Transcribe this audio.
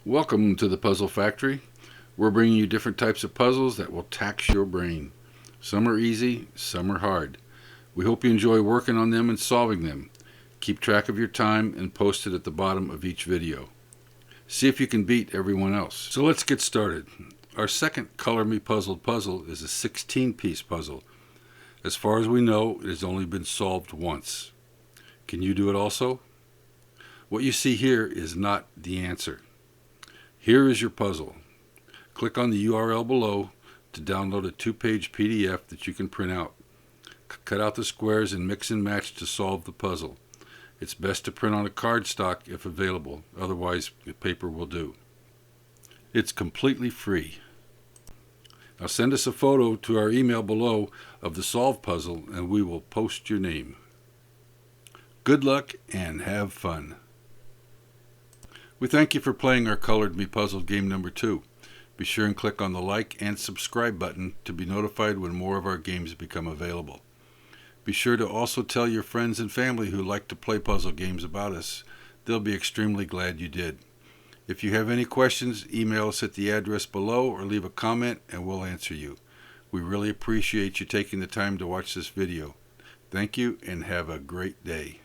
Welcome to the Puzzle Factory. We're bringing you different types of puzzles that will tax your brain. Some are easy, some are hard. We hope you enjoy working on them and solving them. Keep track of your time and post it at the bottom of each video. See if you can beat everyone else. So let's get started. Our second Color Me Puzzled puzzle is a 16-piece puzzle. As far as we know, it has only been solved once. Can you do it also? What you see here is not the answer. Here is your puzzle. Click on the URL below to download a 2-page PDF that you can print out. Cut out the squares and mix and match to solve the puzzle. It's best to print on a cardstock if available, otherwise the paper will do. It's completely free. Now send us a photo to our email below of the solved puzzle and we will post your name. Good luck and have fun. We thank you for playing our Colored Me Puzzle game number 2. Be sure and click on the like and subscribe button to be notified when more of our games become available. Be sure to also tell your friends and family who like to play puzzle games about us. They'll be extremely glad you did. If you have any questions, email us at the address below or leave a comment and we'll answer you. We really appreciate you taking the time to watch this video. Thank you and have a great day.